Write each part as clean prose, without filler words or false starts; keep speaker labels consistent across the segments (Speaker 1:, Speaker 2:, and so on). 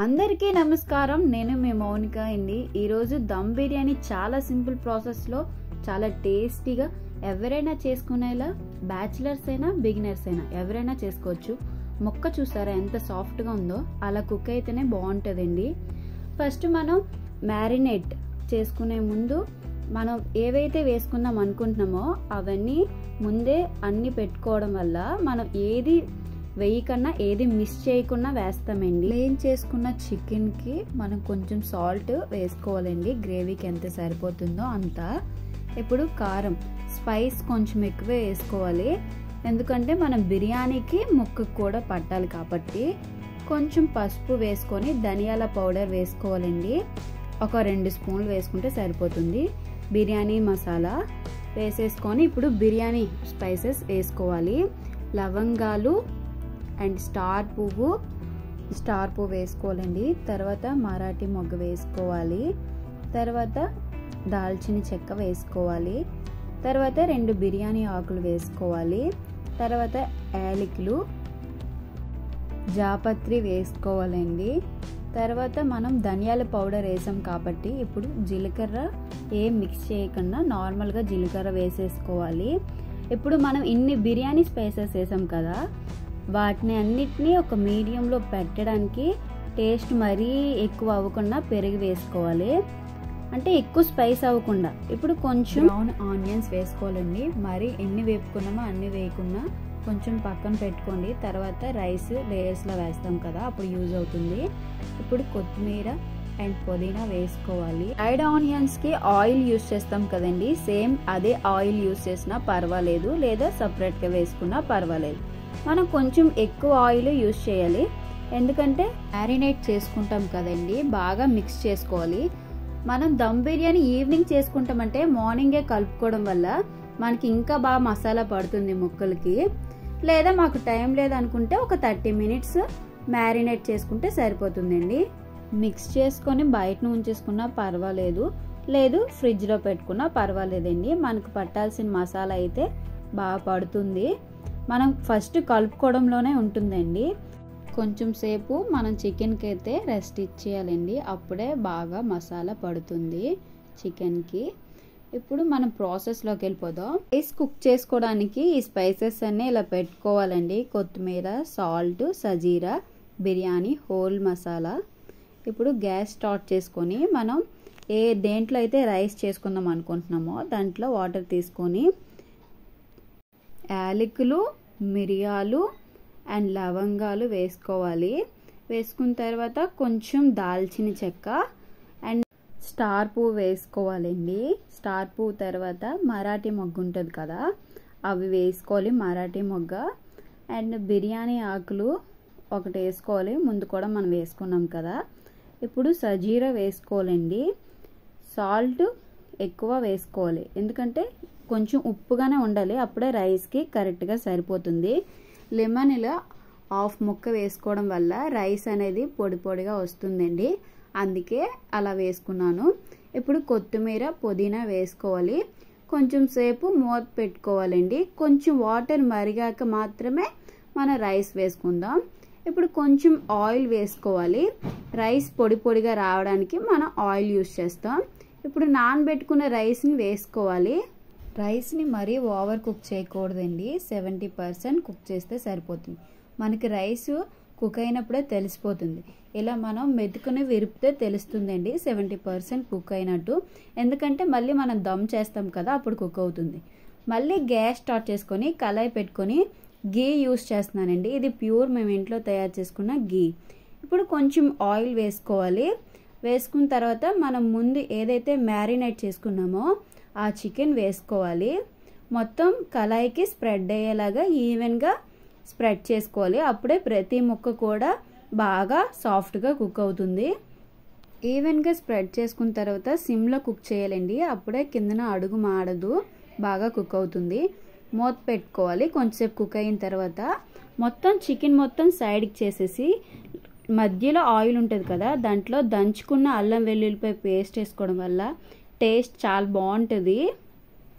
Speaker 1: అందరికీ నమస్కారం. నేను మీ మౌనిక అండి. ఈరోజు దమ్ బిర్యానీ చాలా సింపుల్ ప్రాసెస్లో చాలా టేస్టీగా ఎవరైనా చేసుకునేలా, బ్యాచిలర్స్ అయినా బిగినర్స్ అయినా ఎవరైనా చేసుకోవచ్చు. ముక్క చూసారా ఎంత సాఫ్ట్గా ఉందో, అలా కుక్ అయితేనే బాగుంటుందండి. ఫస్ట్ మనం మ్యారినేట్ చేసుకునే ముందు మనం ఏవైతే వేసుకుందాం అనుకుంటున్నామో అవన్నీ ముందే అన్ని పెట్టుకోవడం వల్ల మనం ఏది వేయకన్నా ఏది మిస్ చేయకుండా వేస్తామండి. క్లీన్ చేసుకున్న చికెన్కి మనం కొంచెం సాల్ట్ వేసుకోవాలండి, గ్రేవీకి ఎంత సరిపోతుందో అంత. ఇప్పుడు కారం, స్పైస్ కొంచెం ఎక్కువే వేసుకోవాలి, ఎందుకంటే మనం బిర్యానీకి ముక్కకు కూడా పట్టాలి కాబట్టి. కొంచెం పసుపు వేసుకొని ధనియాల పౌడర్ వేసుకోవాలండి, ఒక 2 స్పూన్లు వేసుకుంటే సరిపోతుంది. బిర్యానీ మసాలా వేసేసుకొని ఇప్పుడు బిర్యానీ స్పైసెస్ వేసుకోవాలి. లవంగాలు అండ్ స్టార్ పువ్వు వేసుకోవాలండి. తర్వాత మరాఠీ మొగ్గ వేసుకోవాలి. తర్వాత దాల్చిన చెక్క వేసుకోవాలి. తర్వాత 2 బిర్యానీ ఆకులు వేసుకోవాలి. తర్వాత యాలకులు, జాపత్రి వేసుకోవాలండి. తర్వాత మనం ధనియాల పౌడర్ వేసాం కాబట్టి ఇప్పుడు జీలకర్ర ఏం మిక్స్ చేయకుండా నార్మల్గా జీలకర్ర వేసేసుకోవాలి. ఇప్పుడు మనం ఇన్ని బిర్యానీ స్పైసెస్ వేసాం కదా, వాటిని అన్నిటినీ ఒక మీడియంలో పెట్టడానికి టేస్ట్ మరీ ఎక్కువ అవ్వకుండా పెరుగు వేసుకోవాలి, అంటే ఎక్కువ స్పైస్ అవ్వకుండా. ఇప్పుడు కొంచెం బ్రౌన్ ఆనియన్స్ వేసుకోవాలండి, మరి ఎన్ని వేపుకున్నామో అన్ని వేయకుండా కొంచెం పక్కన పెట్టుకోండి. తర్వాత రైస్ లేయర్స్లో వేస్తాం కదా, అప్పుడు యూజ్ అవుతుంది. ఇప్పుడు కొత్తిమీర అండ్ పుదీనా వేసుకోవాలి. ఫ్రైడ్ ఆనియన్స్కి ఆయిల్ యూజ్ చేస్తాం కదండి, సేమ్ అదే ఆయిల్ యూజ్ చేసినా పర్వాలేదు, లేదా సపరేట్గా వేసుకున్నా పర్వాలేదు. మనం కొంచెం ఎక్కువ ఆయిల్ యూజ్ చేయాలి, ఎందుకంటే మ్యారినేట్ చేసుకుంటాం కదండి, బాగా మిక్స్ చేసుకోవాలి. మనం దమ్ బిర్యానీ ఈవినింగ్ చేసుకుంటామంటే మార్నింగే కలుపుకోవడం వల్ల మనకి ఇంకా బాగా మసాలా పడుతుంది ముక్కలకి. లేదా మాకు టైం లేదనుకుంటే ఒక 30 మినిట్స్ మ్యారినేట్ చేసుకుంటే సరిపోతుందండి. మిక్స్ చేసుకొని బయట ఉంచేసుకున్నా పర్వాలేదు, లేదు ఫ్రిడ్జ్లో పెట్టుకున్నా పర్వాలేదండి. మనకు పట్టాల్సిన మసాలా అయితే బాగా పడుతుంది. మనం ఫస్ట్ కలుపుకోవడంలోనే ఉంటుందండి. కొంచెం సేపు మనం చికెన్కి అయితే రెస్ట్ ఇచ్చేయాలండి, అప్పుడే బాగా మసాలా పడుతుంది చికెన్కి. ఇప్పుడు మనం ప్రాసెస్లోకి వెళ్ళిపోదాం. రైస్ కుక్ చేసుకోవడానికి ఈ స్పైసెస్ అన్నీ ఇలా పెట్టుకోవాలండి. కొత్తిమీర, సాల్ట్, సజీరా, బిర్యానీ హోల్ మసాలా. ఇప్పుడు గ్యాస్ స్టార్ట్ చేసుకొని మనం దేంట్లో అయితే రైస్ చేసుకుందాం అనుకుంటున్నామో దాంట్లో వాటర్ తీసుకొని యాలకులు, మిరియాలు అండ్ లవంగాలు వేసుకోవాలి. వేసుకున్న తర్వాత కొంచెం దాల్చిన చెక్క అండ్ స్టార్ పువ్వు వేసుకోవాలండి. స్టార్ పువ్వు తర్వాత మరాఠీ మొగ్గ ఉంటుంది కదా, అవి వేసుకోవాలి, మరాఠీ మొగ్గ. అండ్ బిర్యానీ ఆకులు ఒకటి వేసుకోవాలి, ముందు కూడా మనం వేసుకున్నాం కదా. ఇప్పుడు సజీరా వేసుకోవాలండి. సాల్ట్ ఎక్కువ వేసుకోవాలి, ఎందుకంటే కొంచెం ఉప్పుగానే ఉండాలి, అప్పుడే రైస్కి కరెక్ట్గా సరిపోతుంది. లెమన్ ఇలా హాఫ్ ముక్క వేసుకోవడం వల్ల రైస్ అనేది పొడి పొడిగా వస్తుందండి, అందుకే అలా వేసుకున్నాను. ఇప్పుడు కొత్తిమీర, పుదీనా వేసుకోవాలి. కొంచెం సేపు మూత పెట్టుకోవాలండి. కొంచెం వాటర్ మరిగాక మాత్రమే మనం రైస్ వేసుకుందాం. ఇప్పుడు కొంచెం ఆయిల్ వేసుకోవాలి. రైస్ పొడి పొడిగా రావడానికి మనం ఆయిల్ యూజ్ చేస్తాం. ఇప్పుడు నానబెట్టుకున్న రైస్ని వేసుకోవాలి. రైస్ని మరీ ఓవర్ కుక్ చేయకూడదండి, 70% కుక్ చేస్తే సరిపోతుంది. మనకి రైస్ కుక్ అయినప్పుడే తెలిసిపోతుంది. ఇలా మనం మెతుకుని విరిపితే తెలుస్తుందండి 70% కుక్ అయినట్టు, ఎందుకంటే మళ్ళీ మనం దమ్ చేస్తాం కదా, అప్పుడు కుక్ అవుతుంది. మళ్ళీ గ్యాస్ స్టార్ట్ చేసుకొని కళాయి పెట్టుకొని గీ యూస్ చేస్తున్నానండి, ఇది ప్యూర్ మేము ఇంట్లో తయారు చేసుకున్న గీ. ఇప్పుడు కొంచెం ఆయిల్ వేసుకోవాలి. వేసుకున్న తర్వాత మనం ముందు ఏదైతే మ్యారినేట్ చేసుకున్నామో ఆ చికెన్ వేసుకోవాలి. మొత్తం కళాయికి స్ప్రెడ్ అయ్యేలాగా ఈవెన్గా స్ప్రెడ్ చేసుకోవాలి, అప్పుడే ప్రతి ముక్క కూడా బాగా సాఫ్ట్గా కుక్ అవుతుంది. ఈవెన్గా స్ప్రెడ్ చేసుకున్న తర్వాత సిమ్లో కుక్ చేయాలండి, అప్పుడే కిందన అడుగు మాడదు, బాగా కుక్ అవుతుంది. మూత పెట్టుకోవాలి. కొంచెంసేపు కుక్ అయిన తర్వాత మొత్తం చికెన్ మొత్తం సైడ్కి చేసేసి మధ్యలో ఆయిల్ ఉంటుంది కదా, దాంట్లో దంచుకున్న అల్లం వెల్లుల్లిపాయ పేస్ట్ వేసుకోవడం వల్ల టేస్ట్ చాలా బాగుంటుంది.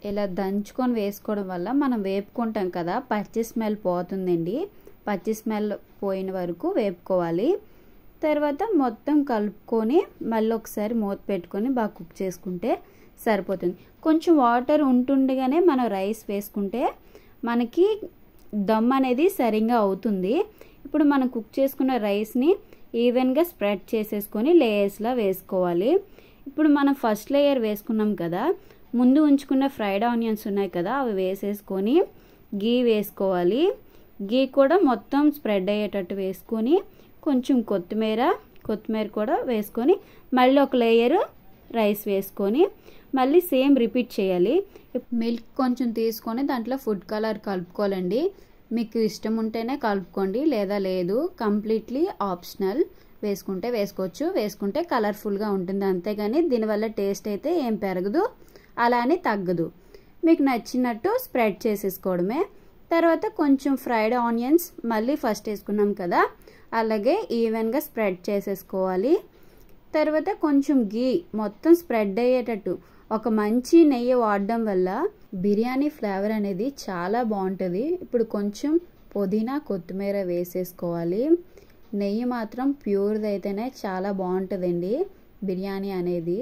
Speaker 1: ఇలా దంచుకొని వేసుకోవడం వల్ల మనం వేపుకుంటాం కదా, పచ్చి స్మెల్ పోతుందండి. పచ్చి స్మెల్ పోయిన వరకు వేపుకోవాలి. తర్వాత మొత్తం కలుపుకొని మళ్ళీ ఒకసారి మూత పెట్టుకొని బాగా కుక్ చేసుకుంటే సరిపోతుంది. కొంచెం వాటర్ ఉంటుండగానే మనం రైస్ వేసుకుంటే మనకి దమ్ అనేది సరిగ్గా అవుతుంది. ఇప్పుడు మనం కుక్ చేసుకున్న రైస్ని ఈవెన్గా స్ప్రెడ్ చేసేసుకొని లేయర్స్లా వేసుకోవాలి. ఇప్పుడు మనం ఫస్ట్ లేయర్ వేసుకున్నాం కదా, ముందు ఉంచుకున్న ఫ్రైడ్ ఆనియన్స్ ఉన్నాయి కదా, అవి వేసేసుకొని గీ వేసుకోవాలి. గీ కూడా మొత్తం స్ప్రెడ్ అయ్యేటట్టు వేసుకొని కొంచెం కొత్తిమీర కూడా వేసుకొని మళ్ళీ ఒక లేయర్ రైస్ వేసుకొని మళ్ళీ సేమ్ రిపీట్ చేయాలి. మిల్క్ కొంచెం తీసుకొని దాంట్లో ఫుడ్ కలర్ కలుపుకోవాలండి. మీకు ఇష్టం ఉంటేనే కలుపుకోండి, లేదా లేదు, కంప్లీట్లీ ఆప్షనల్. వేసుకుంటే వేసుకోవచ్చు, వేసుకుంటే కలర్ఫుల్గా ఉంటుంది, అంతేగాని దీనివల్ల టేస్ట్ అయితే ఏం పెరగదు, అలా అని తగ్గదు. మీకు నచ్చినట్టు స్ప్రెడ్ చేసేసుకోవడమే. తర్వాత కొంచెం ఫ్రైడ్ ఆనియన్స్ మళ్ళీ ఫస్ట్ వేసుకున్నాం కదా, అలాగే ఈవెన్గా స్ప్రెడ్ చేసేసుకోవాలి. తర్వాత కొంచెం గీ మొత్తం స్ప్రెడ్ అయ్యేటట్టు, ఒక మంచి నెయ్యి వాడడం వల్ల బిర్యానీ ఫ్లేవర్ అనేది చాలా బాగుంటుంది. ఇప్పుడు కొంచెం పుదీనా కొత్తిమీర వేసేసుకోవాలి. నెయ్యి మాత్రం ప్యూర్ది అయితేనే చాలా బాగుంటుందండి బిర్యానీ అనేది.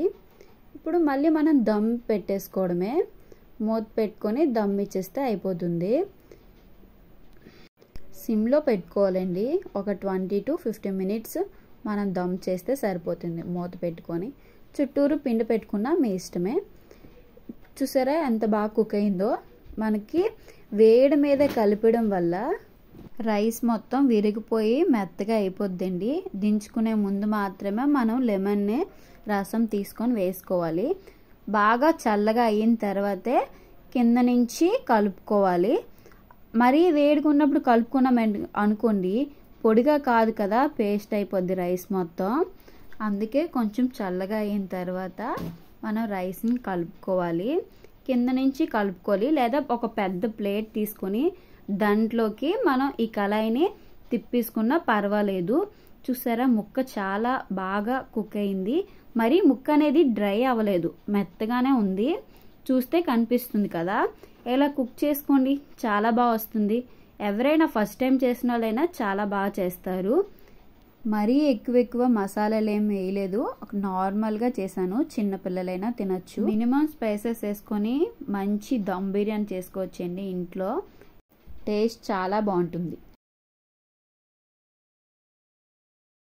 Speaker 1: ఇప్పుడు మళ్ళీ మనం దమ్ పెట్టేసుకోవడమే. మూత పెట్టుకొని దమ్ ఇచ్చేస్తే అయిపోతుంది. సిమ్లో పెట్టుకోవాలండి. ఒక 20 to 50 minutes మనం దమ్ చేస్తే సరిపోతుంది. మూత పెట్టుకొని చుట్టూరు పిండి పెట్టుకున్నా మీ ఇష్టమే. చూసారా ఎంత బాగా కుక్ అయిందో. మనకి వేడి మీద కలిపడం వల్ల రైస్ మొత్తం విరిగిపోయి మెత్తగా అయిపోద్దండి. దించుకునే ముందు మాత్రమే మనం లెమన్ రసం తీసుకొని వేసుకోవాలి. బాగా చల్లగా అయిన తర్వాతే కింద నుంచి కలుపుకోవాలి. మరీ వేడిగా ఉన్నప్పుడు కలుపుకున్నాం అనుకోండి, పొడిగా కాదు కదా, పేస్ట్ అయిపోద్ది రైస్ మొత్తం. అందుకే కొంచెం చల్లగా అయిన తర్వాత మనం రైస్ని కలుపుకోవాలి. కింద నుంచి కలుపుకోవాలి, లేదా ఒక పెద్ద ప్లేట్ తీసుకొని దాంట్లోకి మనం ఈ కళాయిని తిప్పేసుకున్నా పర్వాలేదు. చూసారా ముక్క చాలా బాగా కుక్ అయింది. మరి ముక్క అనేది డ్రై అవ్వలేదు, మెత్తగానే ఉంది. చూస్తే కనిపిస్తుంది కదా. ఇలా కుక్ చేసుకోండి, చాలా బాగా వస్తుంది. ఎవరైనా ఫస్ట్ టైం చేసిన వాళ్ళైనా చాలా బాగా చేస్తారు. మరీ ఎక్కువ మసాలాలు ఏం వేయలేదు, నార్మల్గా చేశాను. చిన్నపిల్లలైనా తినచ్చు. మినిమం స్పైసెస్ వేసుకొని మంచి దమ్ బిర్యానీ చేసుకోవచ్చండి ఇంట్లో. టేస్ట్ చాలా బాగుంటుంది.